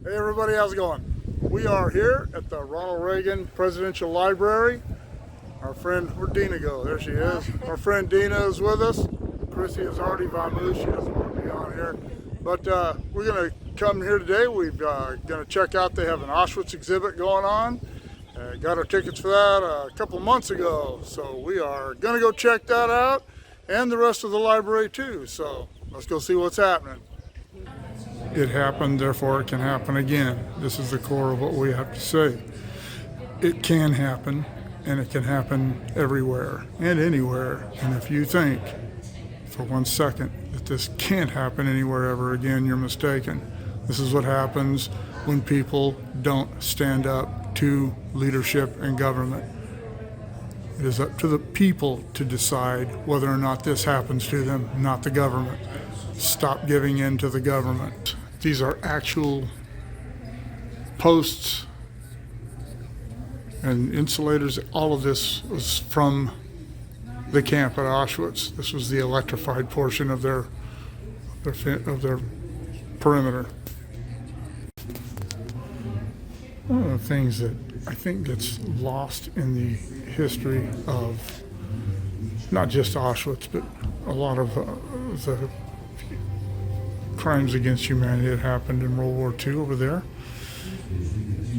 Hey everybody, how's it going? We are here at the Ronald Reagan Presidential Library. Our friend, where'd Dina go? There she is. Our friend Dina is with us. Chrissy has already vamoosed. She doesn't want to be on here. But we're going to come here today. We're going to check out, they have an Auschwitz exhibit going on. Got our tickets for that a couple months ago. So we are going to go check that out and the rest of the library too. So let's go see what's happening. It happened, therefore it can happen again. This is the core of what we have to say. It can happen, and it can happen everywhere and anywhere. And if you think for 1 second that this can't happen anywhere ever again, you're mistaken. This is what happens when people don't stand up to leadership and government. It is up to the people to decide whether or not this happens to them, not the government. Stop giving in to the government. These are actual posts and insulators. All of this was from the camp at Auschwitz. This was the electrified portion of their perimeter. One of the things that I think gets lost in the history of not just Auschwitz, but a lot of the crimes against humanity that happened in World War II over there.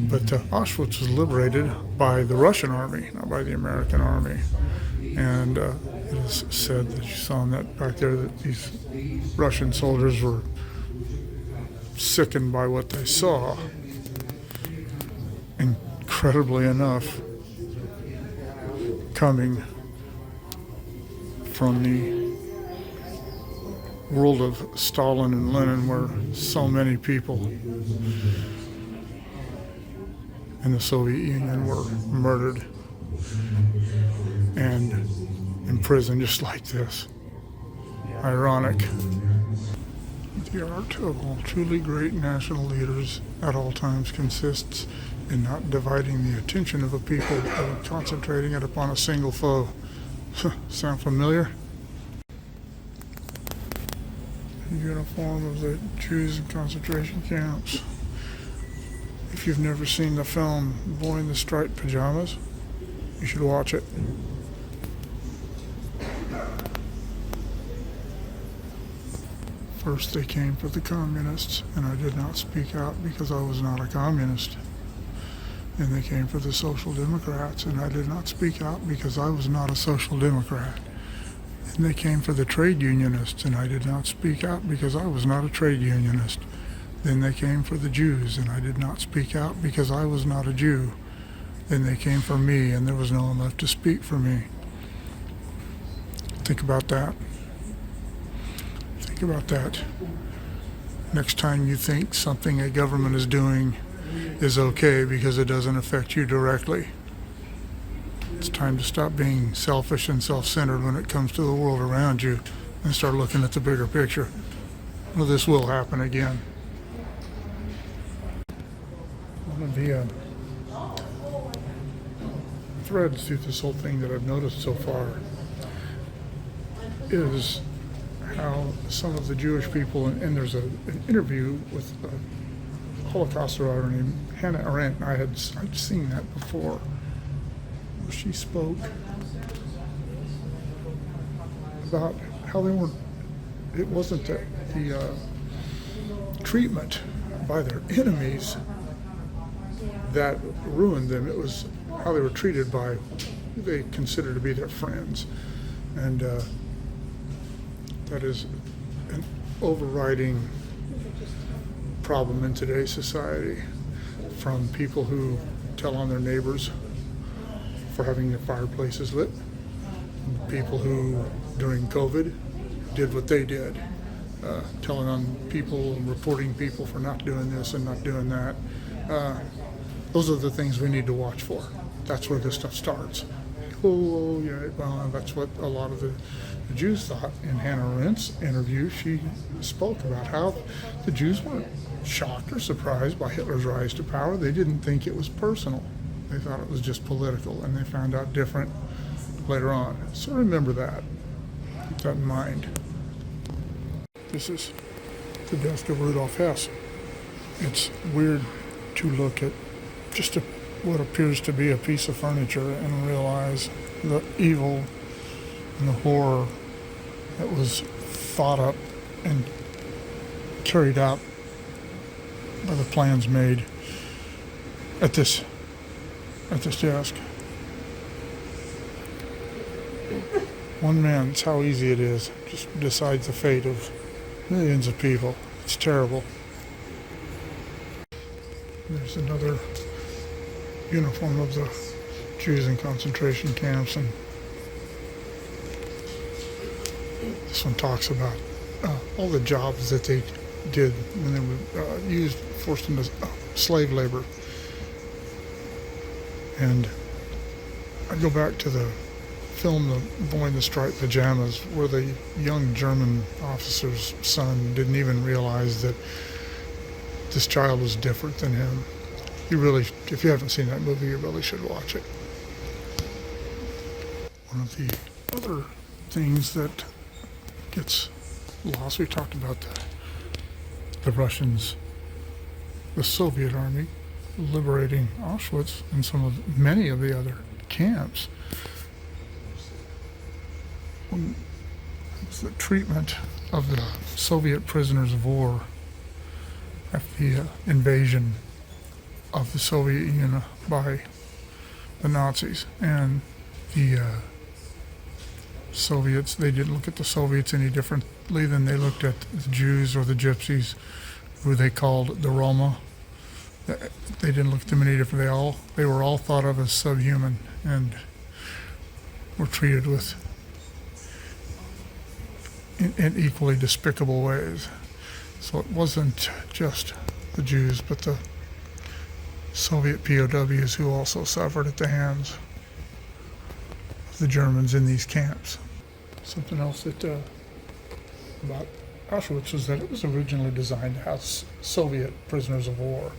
But Auschwitz was liberated by the Russian army, not by the American army. And it is said that you saw in that back there that these Russian soldiers were sickened by what they saw. Incredibly enough, coming from the world of Stalin and Lenin, where so many people in the Soviet Union were murdered and imprisoned just like this. Ironic. The art of all truly great national leaders at all times consists in not dividing the attention of a people, but concentrating it upon a single foe. Sound familiar? The uniform of the Jews in concentration camps. If you've never seen the film Boy in the Striped Pajamas, you should watch it. First they came for the communists, and I did not speak out because I was not a communist. And they came for the Social Democrats, and I did not speak out because I was not a Social Democrat. And they came for the trade unionists, and I did not speak out because I was not a trade unionist. Then they came for the Jews, and I did not speak out because I was not a Jew. Then they came for me, and there was no one left to speak for me. Think about that. Think about that. Next time you think something a government is doing is okay because it doesn't affect you directly, it's time to stop being selfish and self-centered when it comes to the world around you and start looking at the bigger picture. Well, this will happen again. One of the threads through this whole thing that I've noticed so far is how some of the Jewish people, and there's an interview with a Holocaust survivor named Hannah Arendt, and I'd seen that before. She spoke about how they weren't, it wasn't the treatment by their enemies that ruined them. It was how they were treated by who they considered to be their friends. And that is an overriding problem in today's society, from people who tell on their neighbors for having their fireplaces lit, people who during COVID did what they did, telling on people and reporting people for not doing this and not doing that. Those are the things we need to watch for. That's where this stuff starts. Oh yeah, well, that's what a lot of the Jews thought. In Hannah Arendt's interview, she spoke about how the Jews weren't shocked or surprised by Hitler's rise to power. They didn't think it was personal. They thought it was just political, and they found out different later on. So remember that. Keep that in mind. This is the desk of Rudolf Hess. It's weird to look at just what appears to be a piece of furniture and realize the evil and the horror that was thought up and carried out by the plans made at this desk. One man, it's how easy it is, just decides the fate of millions of people. It's terrible. There's another uniform of the Jews in concentration camps, and this one talks about all the jobs that they did when they were forced into slave labor. And I go back to the film The Boy in the Striped Pajamas, where the young German officer's son didn't even realize that this child was different than him. If you haven't seen that movie, you really should watch it. One of the other things that gets lost, we talked about the Russians, the Soviet army liberating Auschwitz and many of the other camps. It's the treatment of the Soviet prisoners of war after the invasion of the Soviet Union by the Nazis. And the Soviets, they didn't look at the Soviets any differently than they looked at the Jews or the Gypsies, who they called the Roma. They didn't look at them any different. They were all thought of as subhuman and were treated in equally despicable ways. So it wasn't just the Jews, but the Soviet POWs who also suffered at the hands of the Germans in these camps. Something else about Auschwitz was that it was originally designed to house Soviet prisoners of war,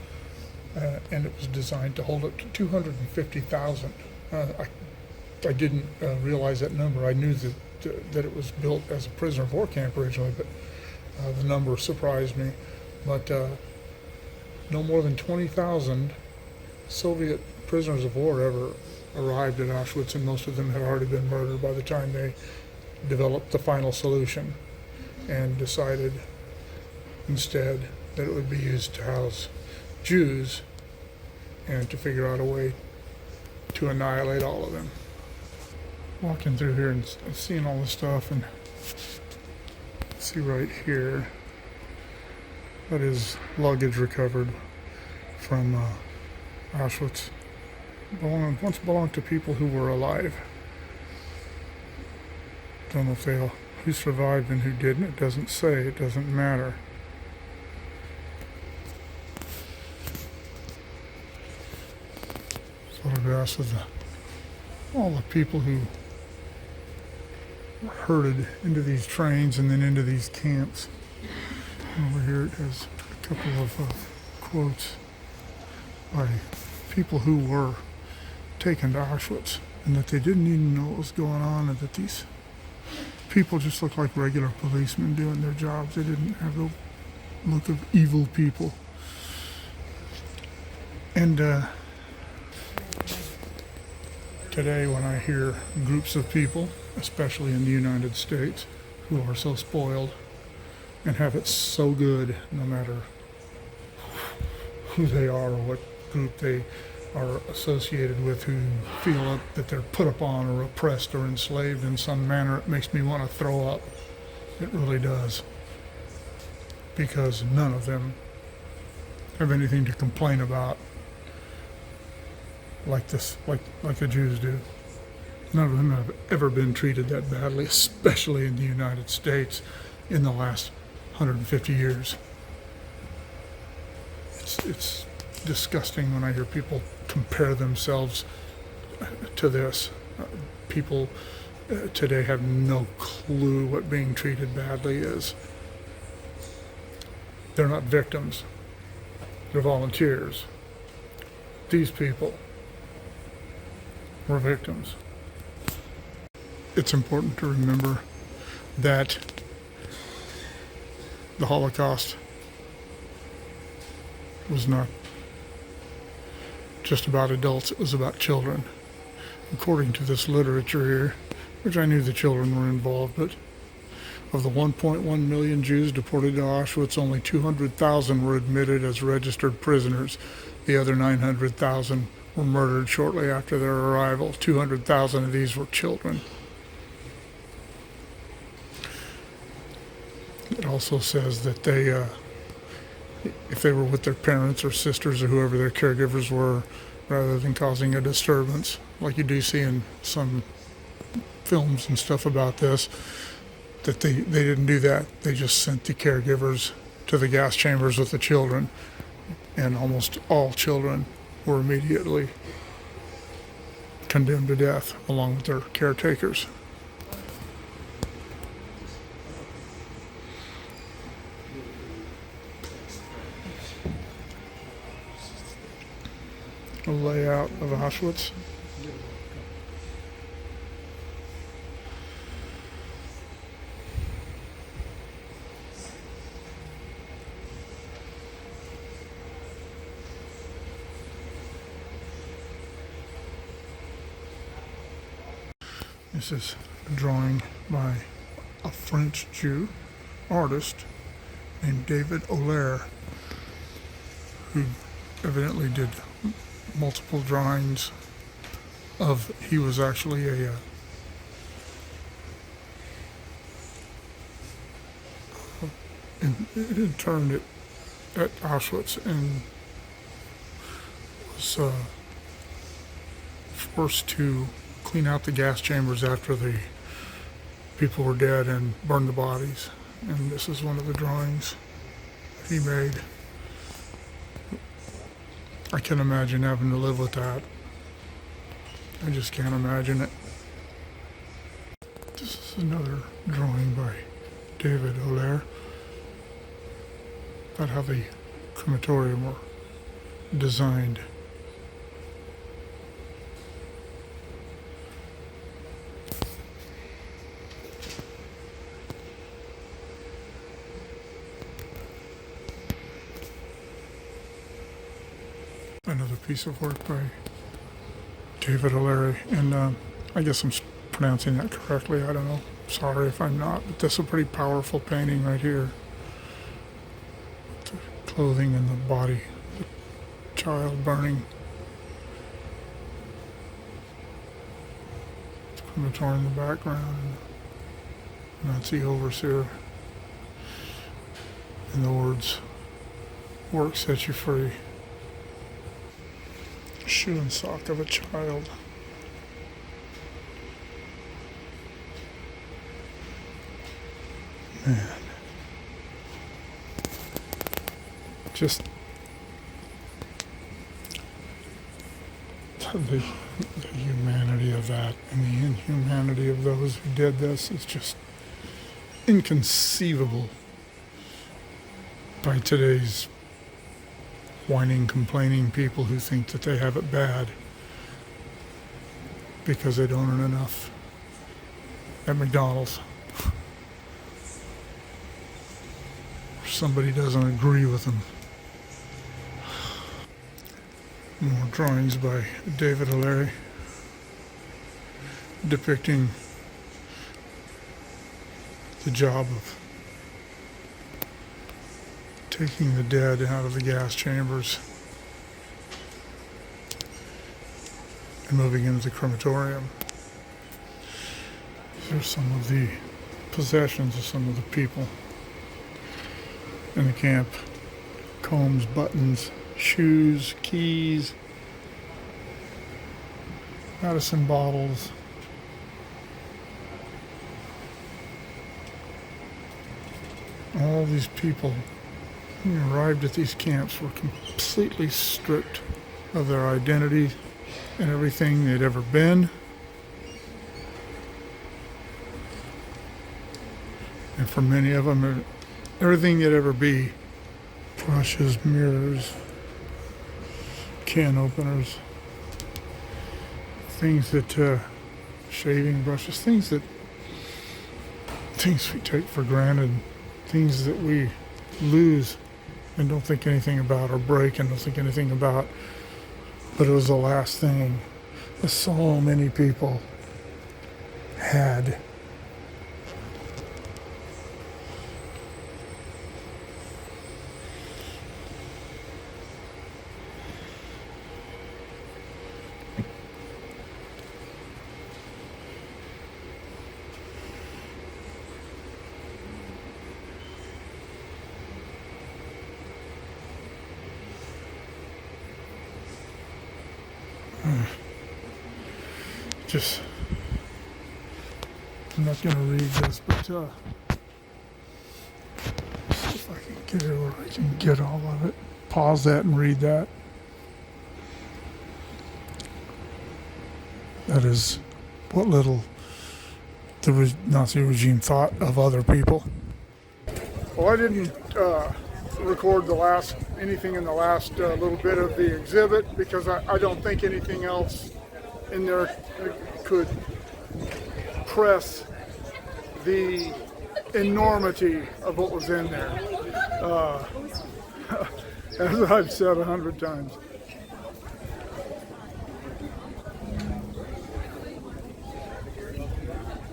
and it was designed to hold up to 250,000. I didn't realize that number. I knew that it was built as a prisoner of war camp originally, but the number surprised me. But no more than 20,000 Soviet prisoners of war ever arrived at Auschwitz, and most of them had already been murdered by the time they developed the final solution and decided instead that it would be used to house Jews and to figure out a way to annihilate all of them. Walking through here and seeing all this stuff, and see right here, that is luggage recovered from Auschwitz. Once belonged to people who were alive. Don't know who survived and who didn't. It doesn't say. It doesn't matter. Photographs of all the people who were herded into these trains and then into these camps. And over here it has a couple of quotes by people who were taken to Auschwitz, and that they didn't even know what was going on, and that these people just looked like regular policemen doing their jobs. They didn't have the look of evil people. And today, when I hear groups of people, especially in the United States, who are so spoiled and have it so good, no matter who they are or what group they are associated with, who feel that they're put upon or oppressed or enslaved in some manner, it makes me want to throw up. It really does. Because none of them have anything to complain about like the Jews do. None of them have ever been treated that badly, especially in the United States in the last 150 years. It's disgusting when I hear people compare themselves to this. People today have no clue what being treated badly is. They're not victims. They're volunteers. These people were victims. It's important to remember that the Holocaust was not just about adults, it was about children. According to this literature here, which I knew the children were involved, but of the 1.1 million Jews deported to Auschwitz, only 200,000 were admitted as registered prisoners. The other 900,000 were murdered shortly after their arrival. 200,000 of these were children. It also says that they, if they were with their parents or sisters or whoever their caregivers were, rather than causing a disturbance, like you do see in some films and stuff about this, that they didn't do that. They just sent the caregivers to the gas chambers with the children, and almost all children were immediately condemned to death along with their caretakers. A layout of Auschwitz. This is a drawing by a French Jew artist named David Olaire, who evidently did multiple drawings of, he was actually a interned at Auschwitz and was forced to clean out the gas chambers after the people were dead and burn the bodies. And this is one of the drawings he made. I can't imagine having to live with that. I just can't imagine it. This is another drawing by David Olaire about how the crematorium were designed. Another piece of work by David Olaire, and I guess I'm pronouncing that correctly. I don't know. Sorry if I'm not, but this is a pretty powerful painting right here. The clothing and the body, the child burning. The crematorium in the background, and Nazi overseer, and the words, "Work sets you free." Shoe and sock of a child. Man. Just the humanity of that and the inhumanity of those who did this is just inconceivable by today's whining, complaining people who think that they have it bad because they don't earn enough at McDonald's. Or somebody doesn't agree with them. More drawings by David Olaire depicting the job of taking the dead out of the gas chambers and moving into the crematorium. These are some of the possessions of some of the people in the camp. Combs, buttons, shoes, keys, medicine bottles. All these people who arrived at these camps were completely stripped of their identity and everything they'd ever been. And for many of them, everything they'd ever be. Brushes, mirrors, can openers, things that, shaving brushes, things we take for granted, things that we lose and don't think anything about, or break and don't think anything about. But it was the last thing that so many people had. Just, I'm not going to read this, but see if I can get it where I can get all of it. Pause that and read that. That is what little the Nazi regime thought of other people. Well, I didn't record anything in the last little bit of the exhibit because I don't think anything else in there could press the enormity of what was in there. As I've said 100 times.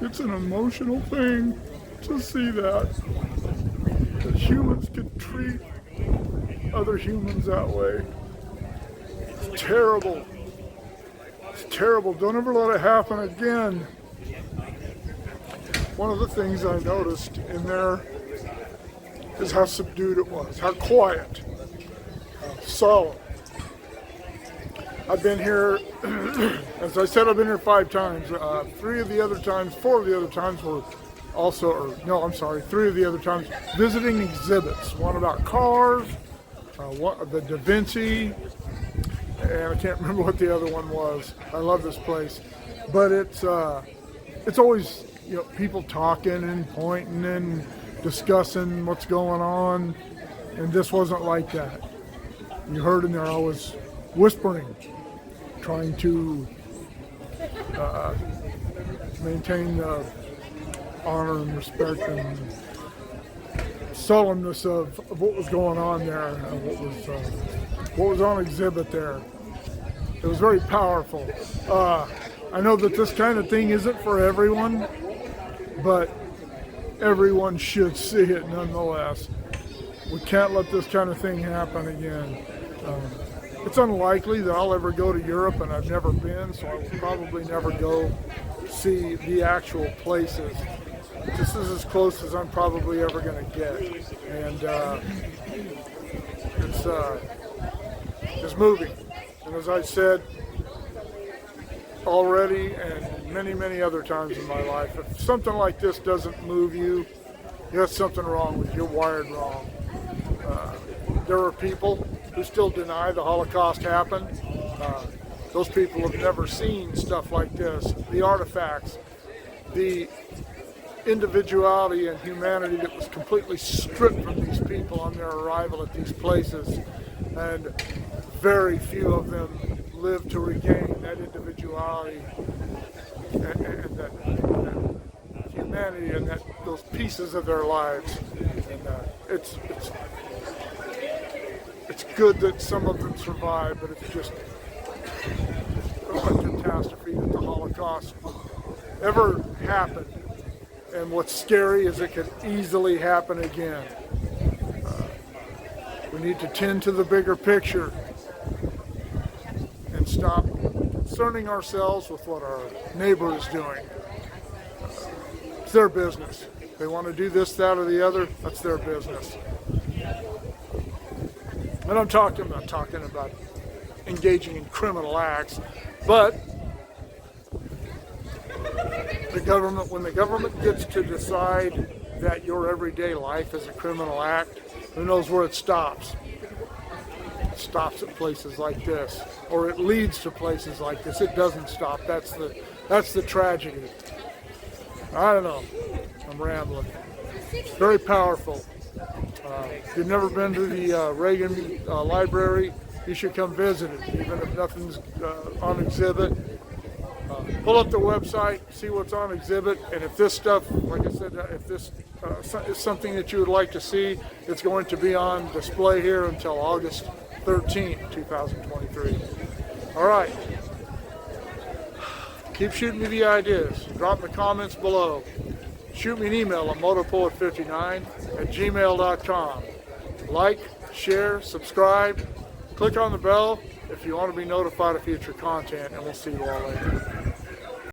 It's an emotional thing to see that humans could treat other humans that way. It's terrible. It's terrible. Don't ever let it happen again. One of the things I noticed in there is how subdued it was, how quiet, how solemn. I've been here, as I said, I've been here 5 times. 4 of the other times were also, three of the other times visiting exhibits. One about cars, the Da Vinci, and I can't remember what the other one was. I love this place, but it's always people talking and pointing and discussing what's going on, and this wasn't like that. You heard in there I was whispering, trying to maintain the honor and respect and solemnness of what was going on there, what was on exhibit there. It was very powerful. I know that this kind of thing isn't for everyone, but everyone should see it nonetheless. We can't let this kind of thing happen again. It's unlikely that I'll ever go to Europe, and I've never been, so I will probably never go see the actual places. This is as close as I'm probably ever going to get, and it's moving. And as I said already, and many, many other times in my life, if something like this doesn't move you, you have something wrong with you. You're wired wrong. There are people who still deny the Holocaust happened. Those people have never seen stuff like this. The artifacts, the individuality and humanity that was completely stripped from these people on their arrival at these places, and very few of them lived to regain that individuality and that humanity and those pieces of their lives. And it's good that some of them survived, but it's just a catastrophe that the Holocaust ever happened. And what's scary is it could easily happen again. We need to tend to the bigger picture and stop concerning ourselves with what our neighbor is doing. It's their business. They want to do this, that, or the other, that's their business. And I'm not talking about engaging in criminal acts, but when the government gets to decide that your everyday life is a criminal act, who knows where it stops? It stops at places like this, or it leads to places like this. It doesn't stop. That's the tragedy. I don't know. I'm rambling. It's very powerful. If you've never been to the Reagan library, you should come visit it, even if nothing's on exhibit. Pull up the website, see what's on exhibit, and if this stuff, like I said, if this is something that you would like to see, it's going to be on display here until August 13th, 2023. All right. Keep shooting me the ideas. Drop in the comments below. Shoot me an email at motorpoet59@gmail.com. Like, share, subscribe, click on the bell if you want to be notified of future content, and we'll see you all later.